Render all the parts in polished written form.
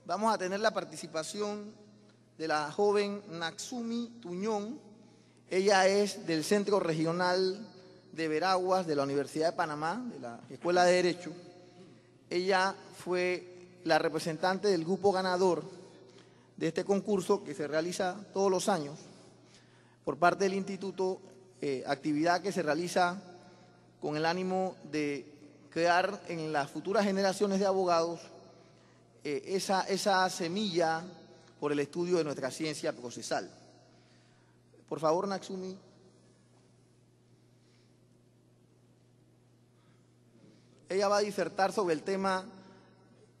vamos a tener la participación de la joven Natsumi Tuñón. Ella es del Centro Regional de Veraguas de la Universidad de Panamá, de la Escuela de Derecho. Ella fue la representante del grupo ganador de este concurso que se realiza todos los años por parte del Instituto, actividad que se realiza con el ánimo de crear en las futuras generaciones de abogados esa semilla por el estudio de nuestra ciencia procesal. Por favor, Natsumi. Ella va a disertar sobre el tema,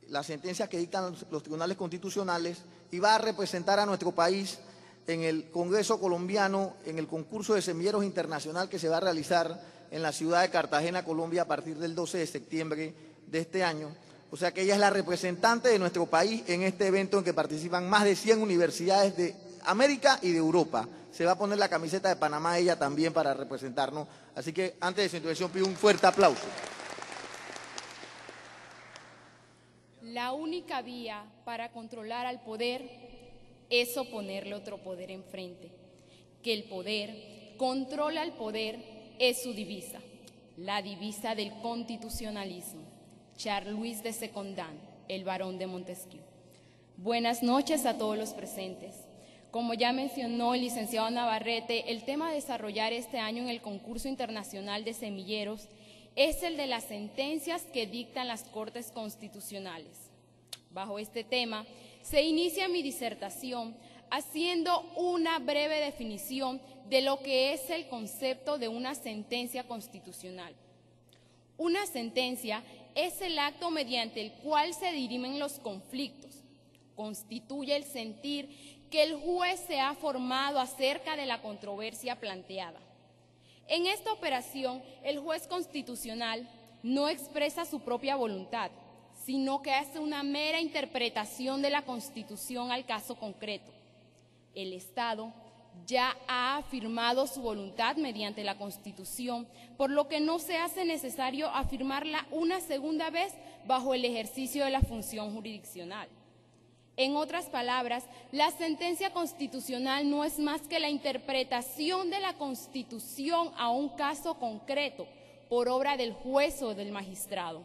las sentencias que dictan los tribunales constitucionales, y va a representar a nuestro país en el Congreso colombiano, en el concurso de semilleros internacional que se va a realizar en la ciudad de Cartagena, Colombia, a partir del 12 de septiembre de este año. O sea que ella es la representante de nuestro país en este evento en que participan más de 100 universidades de América y de Europa. Se va a poner la camiseta de Panamá ella también para representarnos. Así que antes de su intervención pido un fuerte aplauso. La única vía para controlar al poder es oponerle otro poder enfrente. Que el poder controla al poder es su divisa, la divisa del constitucionalismo. Charles de Secondán, el barón de Montesquieu. Buenas noches a todos los presentes. Como ya mencionó el licenciado Navarrete, el tema a desarrollar este año en el concurso internacional de semilleros es el de las sentencias que dictan las Cortes Constitucionales. Bajo este tema se inicia mi disertación haciendo una breve definición de lo que es el concepto de una sentencia constitucional. Una sentencia es el acto mediante el cual se dirimen los conflictos. Constituye el sentir que el juez se ha formado acerca de la controversia planteada. En esta operación, el juez constitucional no expresa su propia voluntad, sino que hace una mera interpretación de la Constitución al caso concreto. El Estado ya ha afirmado su voluntad mediante la Constitución, por lo que no se hace necesario afirmarla una segunda vez bajo el ejercicio de la función jurisdiccional. En otras palabras, la sentencia constitucional no es más que la interpretación de la Constitución a un caso concreto por obra del juez o del magistrado.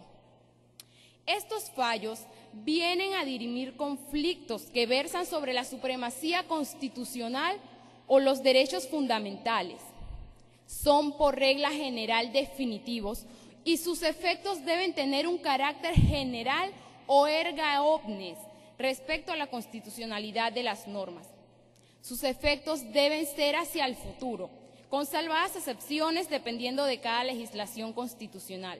Estos fallos vienen a dirimir conflictos que versan sobre la supremacía constitucional o los derechos fundamentales. Son por regla general definitivos y sus efectos deben tener un carácter general o erga omnes respecto a la constitucionalidad de las normas. Sus efectos deben ser hacia el futuro, con salvadas excepciones dependiendo de cada legislación constitucional.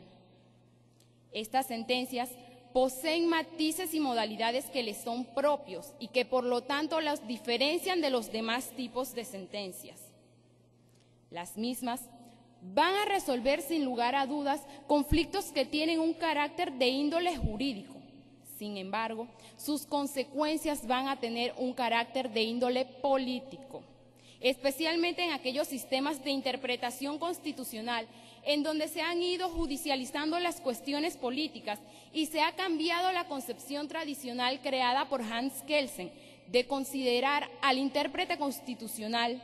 Estas sentencias poseen matices y modalidades que les son propios y que por lo tanto las diferencian de los demás tipos de sentencias. Las mismas van a resolver sin lugar a dudas conflictos que tienen un carácter de índole jurídico. Sin embargo, sus consecuencias van a tener un carácter de índole político, especialmente en aquellos sistemas de interpretación constitucional en donde se han ido judicializando las cuestiones políticas y se ha cambiado la concepción tradicional creada por Hans Kelsen de considerar al intérprete constitucional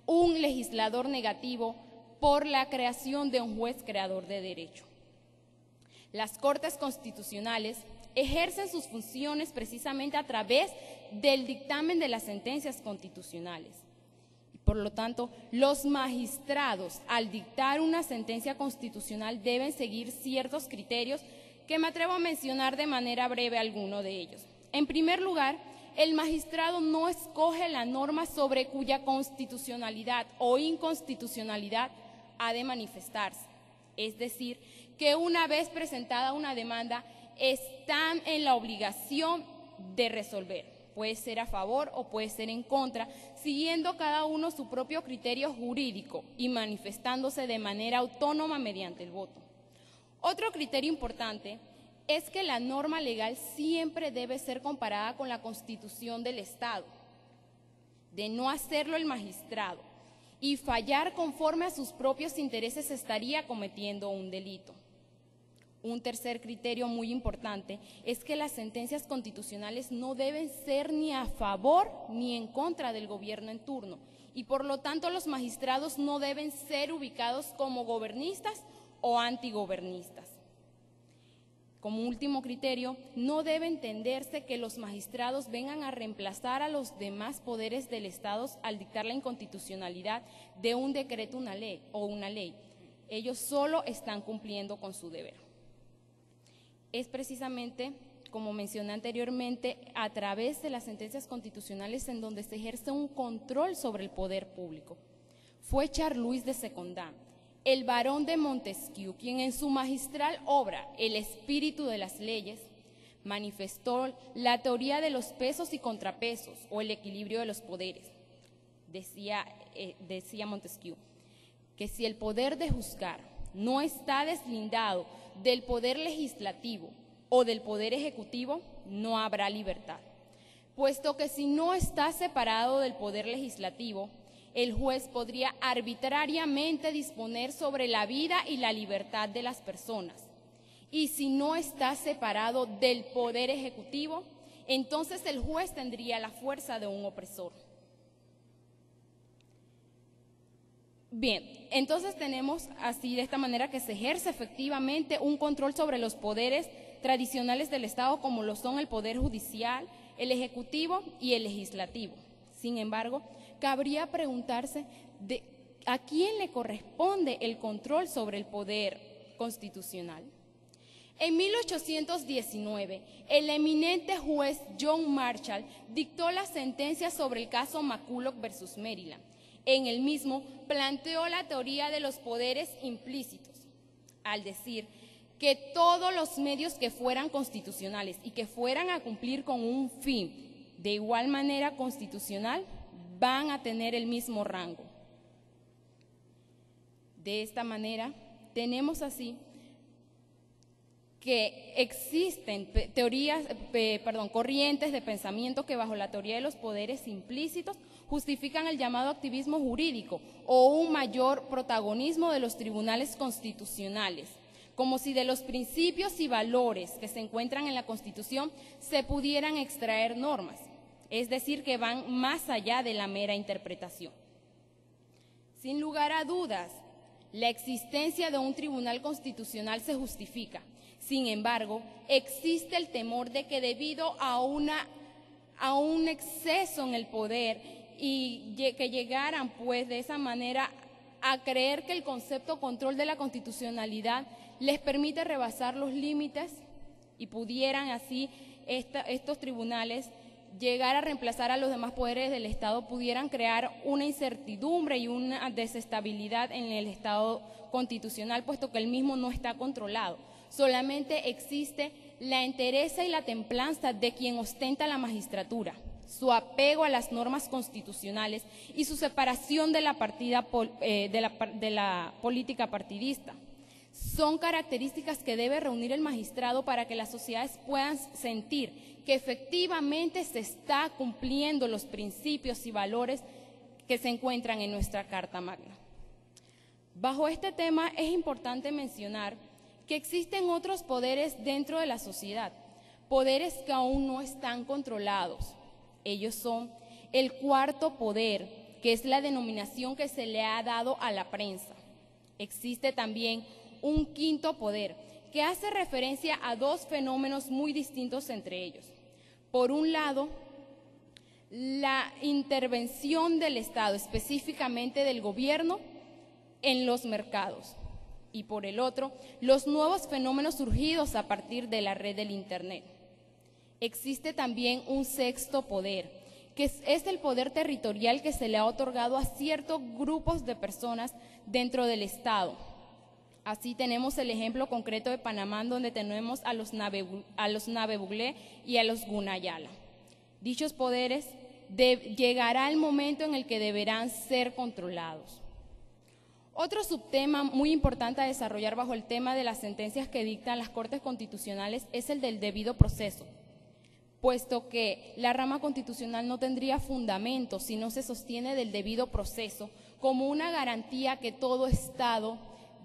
un legislador negativo por la creación de un juez creador de derecho. Las Cortes Constitucionales ejercen sus funciones precisamente a través del dictamen de las sentencias constitucionales. Por lo tanto, los magistrados, al dictar una sentencia constitucional, deben seguir ciertos criterios que me atrevo a mencionar de manera breve alguno de ellos. En primer lugar, el magistrado no escoge la norma sobre cuya constitucionalidad o inconstitucionalidad ha de manifestarse. Es decir, que una vez presentada una demanda, están en la obligación de resolver. Puede ser a favor o puede ser en contra, siguiendo cada uno su propio criterio jurídico y manifestándose de manera autónoma mediante el voto. Otro criterio importante es que la norma legal siempre debe ser comparada con la Constitución del Estado. De no hacerlo el magistrado y fallar conforme a sus propios intereses estaría cometiendo un delito. Un tercer criterio muy importante es que las sentencias constitucionales no deben ser ni a favor ni en contra del gobierno en turno, y por lo tanto los magistrados no deben ser ubicados como gobernistas o antigobernistas. Como último criterio, no debe entenderse que los magistrados vengan a reemplazar a los demás poderes del Estado al dictar la inconstitucionalidad de un decreto o una ley. Ellos solo están cumpliendo con su deber. Es precisamente, como mencioné anteriormente, a través de las sentencias constitucionales en donde se ejerce un control sobre el poder público. Fue Charles de Secondá, el barón de Montesquieu, quien en su magistral obra El espíritu de las leyes manifestó la teoría de los pesos y contrapesos o el equilibrio de los poderes. Decía Montesquieu que si el poder de juzgar no está deslindado del poder legislativo o del poder ejecutivo, no habrá libertad, puesto que si no está separado del poder legislativo, el juez podría arbitrariamente disponer sobre la vida y la libertad de las personas. Y si no está separado del poder ejecutivo, entonces el juez tendría la fuerza de un opresor. Bien, entonces tenemos así de esta manera que se ejerce efectivamente un control sobre los poderes tradicionales del Estado, como lo son el poder judicial, el ejecutivo y el legislativo. Sin embargo, cabría preguntarse ¿a quién le corresponde el control sobre el poder constitucional? En 1819, el eminente juez John Marshall dictó la sentencia sobre el caso McCulloch versus Maryland. En el mismo planteó la teoría de los poderes implícitos, al decir que todos los medios que fueran constitucionales y que fueran a cumplir con un fin de igual manera constitucional van a tener el mismo rango. De esta manera, tenemos así que existen corrientes de pensamiento que bajo la teoría de los poderes implícitos justifican el llamado activismo jurídico o un mayor protagonismo de los tribunales constitucionales, como si de los principios y valores que se encuentran en la Constitución se pudieran extraer normas, es decir, que van más allá de la mera interpretación. Sin lugar a dudas, la existencia de un tribunal constitucional se justifica. Sin embargo, existe el temor de que debido a un exceso en el poder y que llegaran pues de esa manera a creer que el concepto control de la constitucionalidad les permite rebasar los límites y pudieran así estos tribunales llegar a reemplazar a los demás poderes del Estado, pudieran crear una incertidumbre y una desestabilidad en el Estado constitucional, puesto que el mismo no está controlado. Solamente existe la entereza y la templanza de quien ostenta la magistratura, su apego a las normas constitucionales y su separación de la política partidista. Son características que debe reunir el magistrado para que las sociedades puedan sentir que efectivamente se está cumpliendo los principios y valores que se encuentran en nuestra Carta Magna. Bajo este tema es importante mencionar que existen otros poderes dentro de la sociedad, poderes que aún no están controlados. Ellos son el cuarto poder, que es la denominación que se le ha dado a la prensa. Existe también un quinto poder, que hace referencia a dos fenómenos muy distintos entre ellos. Por un lado, la intervención del Estado, específicamente del gobierno, en los mercados. Y por el otro, los nuevos fenómenos surgidos a partir de la red del Internet. Existe también un sexto poder, que es el poder territorial que se le ha otorgado a ciertos grupos de personas dentro del Estado. Así tenemos el ejemplo concreto de Panamá, donde tenemos a los Navebuglé y a los Gunayala. Dichos poderes llegará el momento en el que deberán ser controlados. Otro subtema muy importante a desarrollar bajo el tema de las sentencias que dictan las Cortes Constitucionales es el del debido proceso, puesto que la rama constitucional no tendría fundamento si no se sostiene del debido proceso como una garantía que todo Estado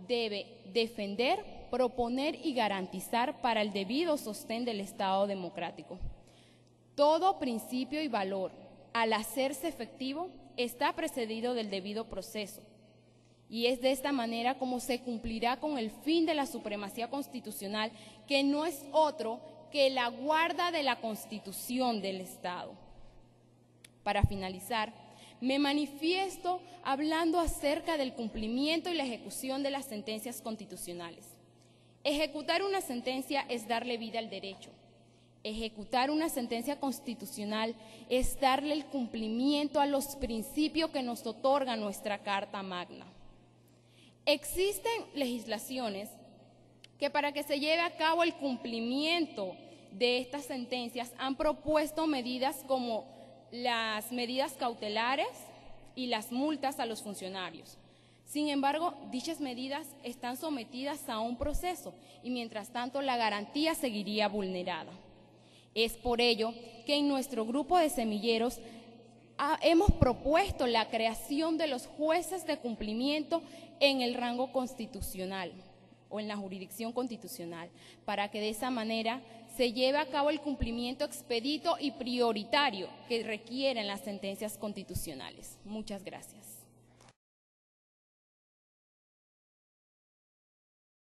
debe defender proponer y garantizar para el debido sostén del Estado democrático. Todo principio y valor, al hacerse efectivo, está precedido del debido proceso, y es de esta manera como se cumplirá con el fin de la supremacía constitucional, que no es otro que la guarda de la Constitución del Estado. Para finalizar, me manifiesto hablando acerca del cumplimiento y la ejecución de las sentencias constitucionales. Ejecutar una sentencia es darle vida al derecho. Ejecutar una sentencia constitucional es darle el cumplimiento a los principios que nos otorga nuestra Carta Magna. Existen legislaciones que para que se lleve a cabo el cumplimiento de estas sentencias han propuesto medidas como las medidas cautelares y las multas a los funcionarios. Sin embargo, dichas medidas están sometidas a un proceso y mientras tanto la garantía seguiría vulnerada. Es por ello que en nuestro grupo de semilleros hemos propuesto la creación de los jueces de cumplimiento en el rango constitucional o en la jurisdicción constitucional, para que de esa manera se lleve a cabo el cumplimiento expedito y prioritario que requieren las sentencias constitucionales. Muchas gracias.